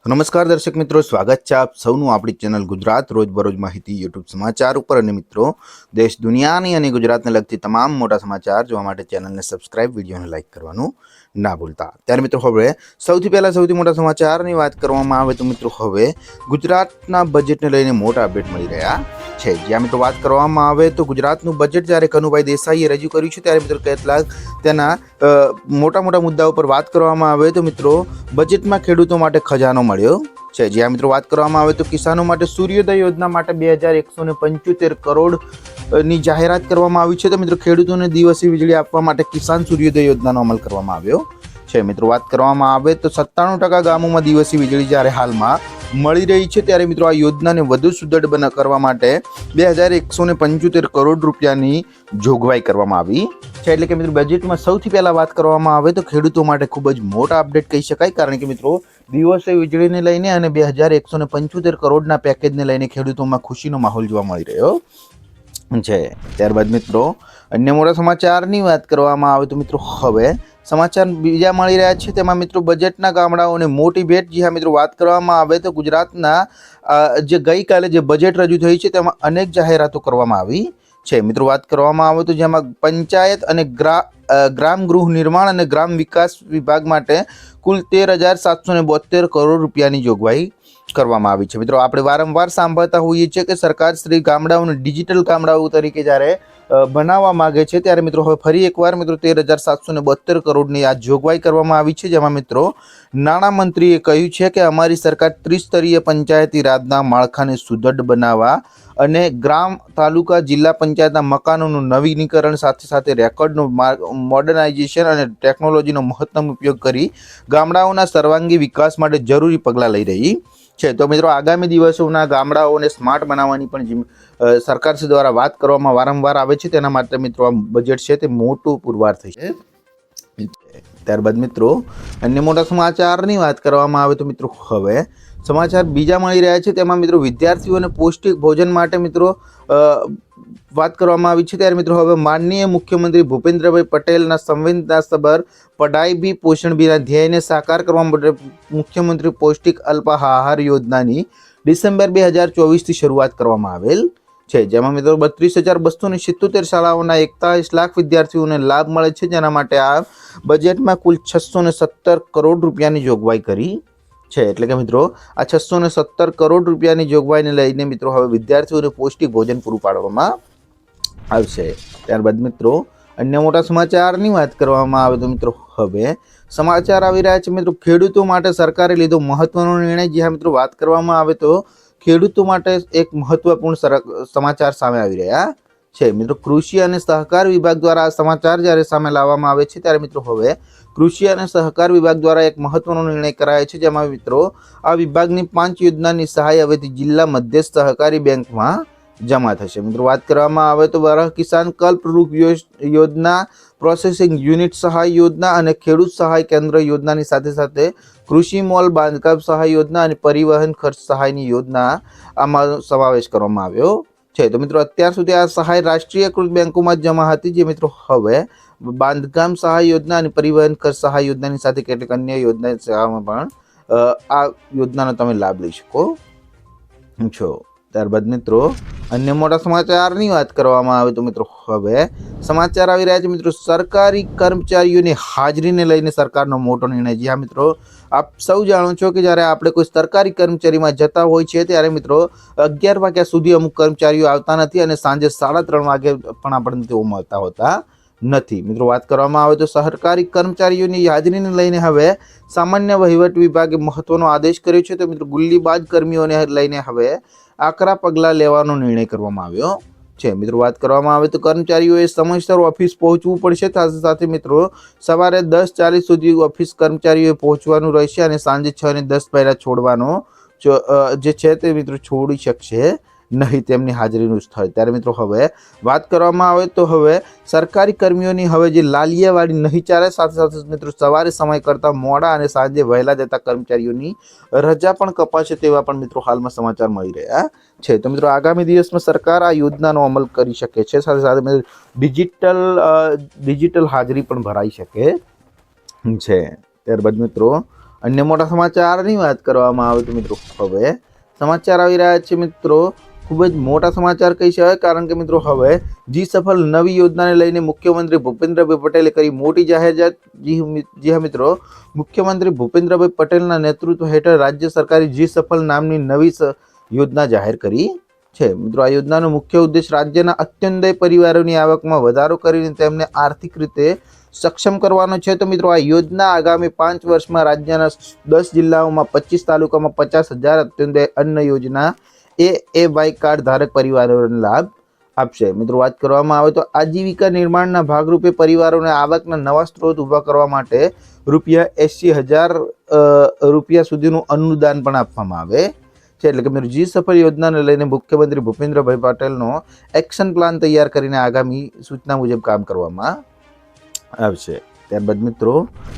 નમસ્કાર દર્શક મિત્રો, સ્વાગત છે આપ સૌનું આપણી ચેનલ ગુજરાત રોજબરોજ માહિતી યુટ્યુબ સમાચાર ઉપર। અને મિત્રો, દેશ દુનિયાની અને ગુજરાતને લગતી તમામ મોટા સમાચાર જોવા માટે ચેનલને સબસ્ક્રાઇબ, વિડીયોને લાઇક કરવાનું ના ભૂલતા। ત્યારે મિત્રો, હવે સૌથી પહેલા સૌથી મોટા સમાચારની વાત કરવામાં આવે તો મિત્રો, હવે ગુજરાતના બજેટને લઈને મોટા અપડેટ મળી રહ્યા છે। જ્યાં મિત્રો વાત કરવામાં આવે તો ગુજરાતનું બજેટ જ્યારે કનુભાઈ દેસાઈએ રજૂ કર્યું છે ત્યારે મિત્રો કેટલાક તેના મોટા મોટા મુદ્દાઓ પર વાત કરવામાં આવે તો મિત્રો, બજેટમાં ખેડૂતો માટે ખજાનો મળ્યો છે। જ્યાં મિત્રો વાત કરવામાં આવે તો કિસાનો માટે સૂર્યોદય યોજના માટે 2175 કરોડની જાહેરાત કરવામાં આવી છે। તો મિત્રો, ખેડૂતોને દિવસે વીજળી આપવા માટે કિસાન સૂર્યોદય યોજનાનો અમલ કરવામાં આવ્યો છે। મિત્રો, વાત કરવામાં આવે તો 97% ગામોમાં દિવસે વીજળી જ્યારે હાલમાં મળી રહી છે ત્યારે મિત્રો, આ યોજનાને વધુ સુદૃઢ કરવા માટે 2175 કરોડ રૂપિયાની જોગવાઈ કરવામાં આવી છે। એટલે કે મિત્રો, બજેટમાં સૌથી પહેલા વાત કરવામાં આવે તો ખેડૂતો માટે ખૂબ જ મોટા અપડેટ કહી શકાય। કારણ કે મિત્રો, દિવસે વીજળીને લઈને અને 2175 કરોડના પેકેજને લઈને ખેડૂતોમાં ખુશીનો માહોલ જોવા મળી રહ્યો છે। ત્યારબાદ મિત્રો, અન્ય મોટા સમાચારની વાત કરવામાં આવે તો મિત્રો, હવે સમાચાર બીજા મળી રહ્યા છે। તેમાં મિત્રો, બજેટના ગામડાઓને મોટી ભેટ। જી હા મિત્રો, વાત કરવામાં આવે તો ગુજરાતના જે ગઈકાલે જે બજેટ રજૂ થઈ છે તેમાં અનેક જાહેરાતો કરવામાં આવી છે। મિત્રો, વાત કરવામાં આવે તો જેમાં પંચાયત અને ગ્રામ ગૃહ નિર્માણ અને ગ્રામ વિકાસ વિભાગ માટે કુલ 13,772 કરોડ રૂપિયાની જોગવાઈ કરવામાં આવી છે। મિત્રો, આપણે વારંવાર સાંભળતા હોઈએ છીએ કે સરકાર શ્રી ગામડાઓને ડિજિટલ ગામડાઓ તરીકે જ્યારે બનાવવા માંગે છે ત્યારે મિત્રો, હવે ફરી એકવાર મિત્રો 13,772 કરોડની આ જોગવાઈ કરવામાં આવી છે। જેમાં મિત્રો, નાણામંત્રીએ કહ્યું છે કે અમારી સરકાર ત્રિસ્તરીય પંચાયતી રાજના માળખાને સુદૃઢ બનાવવા અને ગ્રામ, તાલુકા, જિલ્લા પંચાયતના મકાનોનું નવીનીકરણ સાથે સાથે રેકોર્ડનું મોડર્નાઇઝેશન અને ટેકનોલોજીનો મહત્તમ ઉપયોગ કરી ગામડાઓના સર્વાંગી વિકાસ માટે જરૂરી પગલાં લઈ રહી છે। તો મિત્રો, આગામી દિવસોના ગામડાઓને સ્માર્ટ બનાવવાની પણ સરકાર દ્વારા વાત કરવામાં વારંવાર આવે છે। તેના માટે મિત્રો, આ બજેટ છે તે મોટું પુરવાર થશે। ત્યારબાદ મિત્રો, અન્ય મોટા સમાચારની વાત કરવામાં આવે તો મિત્રો, હવે સમાચાર બીજા મળી રહ્યા છે। તેમાં મિત્રો, વિદ્યાર્થીઓને પૌષ્ટિક ભોજન માટે મિત્રો વાત કરવામાં આવી છે। ત્યારે મિત્રો, હવે માનનીય મુખ્યમંત્રી ભૂપેન્દ્રભાઈ પટેલના સંવેદનાસભર પઢાઈ ભી પોષણ ભીના ધ્યેયને સાકાર કરવા માટે મુખ્યમંત્રી પૌષ્ટિક અલ્પાહાર યોજનાની ડિસેમ્બર 2024થી શરૂઆત કરવામાં આવેલ છે। જેમાં મિત્રો 32,277 શાળાઓના 41 લાખ વિદ્યાર્થીઓને લાભ મળે છે। જેના માટે આ બજેટમાં કુલ 617 કરોડ રૂપિયાની જોગવાઈ કરી છે। એટલે કે મિત્રો, આ 617 કરોડ રૂપિયાની જોગવાઈને લઈને મિત્રો, હવે વિદ્યાર્થીઓને પૌષ્ટિક ભોજન પૂરું પાડવામાં આવશે। ત્યારબાદ મિત્રો, અન્ય મોટા સમાચારની વાત કરવામાં આવે તો મિત્રો, હવે સમાચાર આવી રહ્યા છે મિત્રો, ખેડૂતો માટે સરકારે લીધો મહત્વનો નિર્ણય। જ્યાં મિત્રો, વાત કરવામાં આવે તો ખેડૂતો માટે એક મહત્વપૂર્ણ સમાચાર સામે આવી રહ્યા છે। મિત્રો, કૃષિ અને સહકાર વિભાગ દ્વારા આ સમાચાર જ્યારે સામે લાવવામાં આવે છે ત્યારે મિત્રો, હવે કૃષિ અને સહકાર વિભાગ દ્વારા એક મહત્વનો નિર્ણય કરાયો છે। જેમાં મિત્રો, આ વિભાગની 5 યોજનાની સહાય હવેથી જિલ્લા મધ્યસ્થ સહકારી બેંકમાં જમા થશે। મિત્રો, વાત કરવામાં આવે તો બરહ કિસાન કલ્પરૂપ યોજના, પ્રોસેસિંગ યુનિટ સહાય યોજના અને ખેડૂત સહાય કેન્દ્ર યોજનાની સાથે સાથે કૃષિ મોલ બાંધકામ સહાય યોજના અને પરિવહન ખર્ચ સહાયની યોજના આમાં સમાવેશ કરવામાં આવ્યો છે। તો મિત્રો, અત્યાર સુધી આ સહાય રાષ્ટ્રીયકૃત બેંકોમાં જમા હતી। જે મિત્રો, હવે બાંધકામ સહાય યોજના અને પરિવહન ખર્ચ સહાય યોજનાની સાથે કેટલીક અન્ય યોજના સેવામાં પણ આ યોજનાનો તમે લાભ લઈ શકો છો। ત્યારબાદ મિત્રો, અન્ય મોટા સમાચારની વાત કરવામાં આવે તો મિત્રો, હવે સમાચાર આવી રહ્યા છે મિત્રો, સરકારી કર્મચારીઓની હાજરીને લઈને સરકારનો મોટો નિર્ણય। જ્યાં મિત્રો, આપ સૌ જાણો છો કે જ્યારે આપણે કોઈ સરકારી કર્મચારીમાં જતા હોય છે ત્યારે મિત્રો 11 વાગ્યા સુધી અમુક કર્મચારીઓ આવતા નથી અને સાંજે 3:30 વાગે પણ આપણને તેઓ મળતા હોતા નથી। મિત્રો, વાત કરવામાં આવે તો સરકારી કર્મચારીઓની હાજરીને લઈને હવે સામાન્ય વહીવટ વિભાગે મહત્વનો આદેશ કર્યો છે। તો મિત્રો, ગુલ્લીબાજ કર્મીઓને લઈને હવે આકરા પગલાં લેવાનો નિર્ણય કરવામાં આવ્યો છે। મિત્રો, વાત કરવામાં આવે તો કર્મચારીઓએ સમયસર ઓફિસ પહોંચવું પડશે। સાથે સાથે મિત્રો, સવારે 10:40 સુધી ઓફિસ કર્મચારીઓએ પહોંચવાનું રહેશે અને સાંજે 6:10 પહેલાં છોડવાનો જે છે તે મિત્રો છોડી શકશે નહીં તેમની હાજરીનું સ્થળ। ત્યારે મિત્રો, હવે વાત કરવામાં આવે તો હવે સરકારી કર્મીઓની હવે જે લાલિયાવાડી નહીં ચાલે। સાથે સાથે મિત્રો, સવારે સમય કરતાં મોડા અને સાંજે વહેલા જતા કર્મચારીઓની રજા પણ કપાશે તેવા પણ મિત્રો હાલમાં સમાચાર મળી રહ્યા છે। તો મિત્રો, આગામી દિવસમાં સરકાર આ યોજનાનો અમલ કરી શકે છે। સાથે સાથે ડિજિટલ હાજરી પણ ભરાઈ શકે છે। ત્યારબાદ મિત્રો, અન્ય મોટા સમાચારની વાત કરવામાં આવે તો મિત્રો હવે સમાચાર આવી રહ્યા છે મિત્રો, ખૂબ જ મોટા સમાચાર કહી શકાય, કારણ કે મિત્રો હવે જી સફળ નવી યોજનાને લઈને મુખ્યમંત્રી ભૂપેન્દ્રભાઈ પટેલે કરી મોટી જાહેરાત. જી હા મિત્રો, મુખ્યમંત્રી ભૂપેન્દ્રભાઈ પટેલના નેતૃત્વ હેઠળ રાજ્ય સરકારે જી સફળ નામની નવી યોજના જાહેર કરી છે. મિત્રો આ યોજનાનો મુખ્ય ઉદ્દેશ રાજ્યના અત્યંત પરિવારોની આવકમાં વધારો કરીને તેમને આર્થિક રીતે સક્ષમ કરવાનો છે. તો મિત્રો આ યોજના આગામી 5 વર્ષમાં રાજ્યના 10 જિલ્લાઓમાં 25 તાલુકામાં 50,000 અત્યંત અન્ન યોજના AAY કાર્ડ ધારક પરિવારોને લાભ આપશે. મિત્રો વાત કરવામાં આવે તો આજીવિકા નિર્માણના ભાગરૂપે પરિવારોને આવકના નવા સ્ત્રોત ઊભા કરવા માટે ₹80,000 સુધીનું અનુદાન પણ આપવામાં આવે છે. એટલે કે મિત્રો જી સફળ યોજનાને લઈને મુખ્યમંત્રી ભૂપેન્દ્રભાઈ પટેલનો એક્શન પ્લાન તૈયાર કરીને આગામી સૂચના મુજબ કામ કરવામાં આવશે. ત્યારબાદ મિત્રો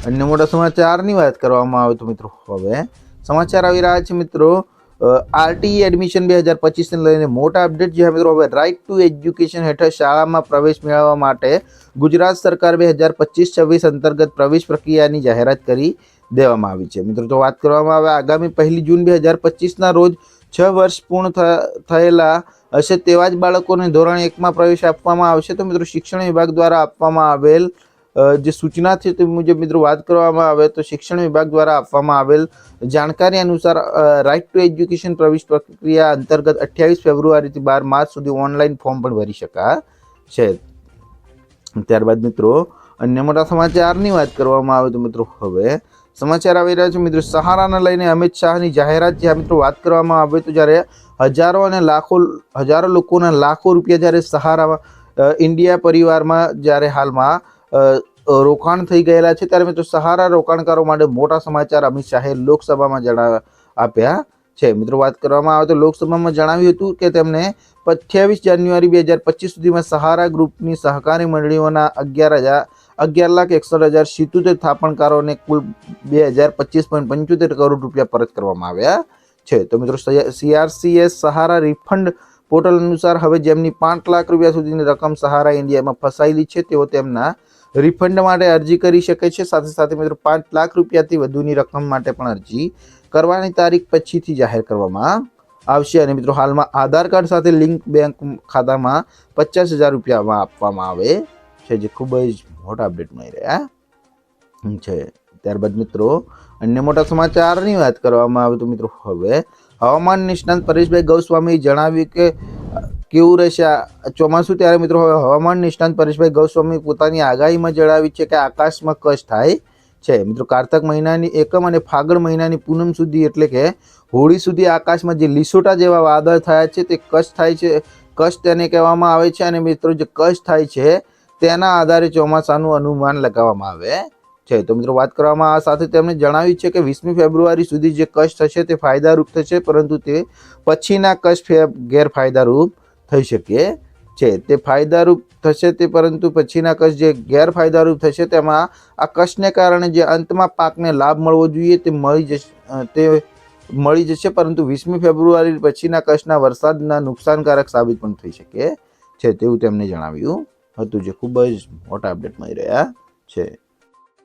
અન્ય મોટા સમાચારની વાત કરવામાં આવે તો મિત્રો હવે સમાચાર આવી રહ્યા છે મિત્રો, આરટીઈ એડમિશન 2025ને લઈને મોટા અપડેટ. જે મિત્રો હવે રાઇટ ટુ એજ્યુકેશન હેઠળ શાળામાં પ્રવેશ મેળવવા માટે ગુજરાત સરકાર 2025-26 અંતર્ગત પ્રવેશ પ્રક્રિયાની જાહેરાત કરી દેવામાં આવી છે. મિત્રો તો વાત કરવામાં આવે આગામી 1 જૂન 2025ના રોજ 6 વર્ષ પૂર્ણ થયેલા હશે તેવા જ બાળકોને ધોરણ 1માં પ્રવેશ આપવામાં આવશે. તો મિત્રો શિક્ષણ વિભાગ દ્વારા આપવામાં આવેલ જે સૂચના છે તે મુજબ મિત્રો વાત કરવામાં આવે તો શિક્ષણ વિભાગ દ્વારા આપવામાં આવેલ જાણકારી અનુસાર રાઇટ ટુ એજ્યુકેશન પ્રવેશ પ્રક્રિયા અંતર્ગત 28 ફેબ્રુઆરીથી 12 માર્ચ સુધી ઓનલાઈન ફોર્મ પણ ભરી શકાશે. ત્યારબાદ મિત્રો અન્ય મોટા સમાચારની વાત કરવામાં આવે તો મિત્રો હવે સમાચાર આવી રહ્યા છે મિત્રો, સહારાને લઈને અમિત શાહની જાહેરાત. જ્યાં મિત્રો વાત કરવામાં આવે તો જ્યારે હજારો લોકોના લાખો રૂપિયા જ્યારે સહારા ઇન્ડિયા પરિવારમાં જ્યારે હાલમાં રોકાણ થઈ ગયેલા છે, ત્યારે મિત્રો સહારા રોકાણકારો માટે મોટા સમાચાર અમિત શાહે લોકસભામાં આપ્યા છે. મિત્રો વાત કરવામાં આવે તો લોકસભામાં જણાવ્યું હતું કે તેમણે 28 જાન્યુઆરી 2025 સુધીમાં સહારા ગ્રુપની સહકારી મંડળીઓના 11,61,77 થાપણકારોને કુલ 2,025.75 કરોડ રૂપિયા પરત કરવામાં આવ્યા છે. તો મિત્રો CRCS સહારા રિફંડ પોર્ટલ અનુસાર હવે જેમની 5 લાખ રૂપિયા સુધીની રકમ સહારા ઇન્ડિયામાં ફસાયેલી છે તેઓ તેમના રિફંડ માટે અરજી કરી શકે છે. સાથે સાથે મિત્રો 5 લાખ રૂપિયાથી વધુની રકમ માટે પણ અરજી કરવાની તારીખ પછીથી જાહેર કરવામાં આવશે. અને મિત્રો હાલમાં આધાર કાર્ડ સાથે લિંક બેંક ખાતામાં 50,000 રૂપિયા આપવામાં આવે છે, જે ખૂબ જ મોટા અપડેટ મળી રહ્યા છે. ત્યારબાદ મિત્રો અન્ય મોટા સમાચારની વાત કરવામાં આવે તો મિત્રો હવે હવામાન નિષ્ણાંત પરેશભાઈ ગૌસ્વામીએ જણાવ્યું કે કેવું રહેશે ચોમાસું. ત્યારે મિત્રો હવે હવામાન નિષ્ણાંત પરેશભાઈ ગૌસ્વામી પોતાની આગાહીમાં જણાવ્યું છે કે આકાશમાં કચ્છ થાય છે. મિત્રો કારતક મહિનાની એકમ અને ફાગણ મહિનાની પૂનમ સુધી એટલે કે હોળી સુધી આકાશમાં જે લીસોટા જેવા વાદળ થયા છે તે કચ્છ થાય છે. કચ્છ તેને કહેવામાં આવે છે. અને મિત્રો જે કચ્છ થાય છે તેના આધારે ચોમાસાનું અનુમાન લગાવવામાં આવે છે. તો મિત્રો વાત કરવામાં આ સાથે તેમણે જણાવ્યું છે કે 20મી ફેબ્રુઆરી સુધી જે કચ્છ થશે તે ફાયદારૂપ થશે, પરંતુ તે પછીના કચ્છ ગેરફાયદારૂપ થઈ શકે છે. તે ફાયદારૂપ થશે તે પરંતુ પછીના કચ્છ જે ગેરફાયદારૂપ થશે તેમાં આ કચ્છને કારણે જે અંતમાં પાકને લાભ મળવો જોઈએ તે મળી જશે, પરંતુ 20મી ફેબ્રુઆરી પછીના કચ્છના વરસાદના નુકસાનકારક સાબિત પણ થઈ શકે છે તેવું તેમણે જણાવ્યું હતું, જે ખૂબ જ મોટા અપડેટ મળી રહ્યા છે.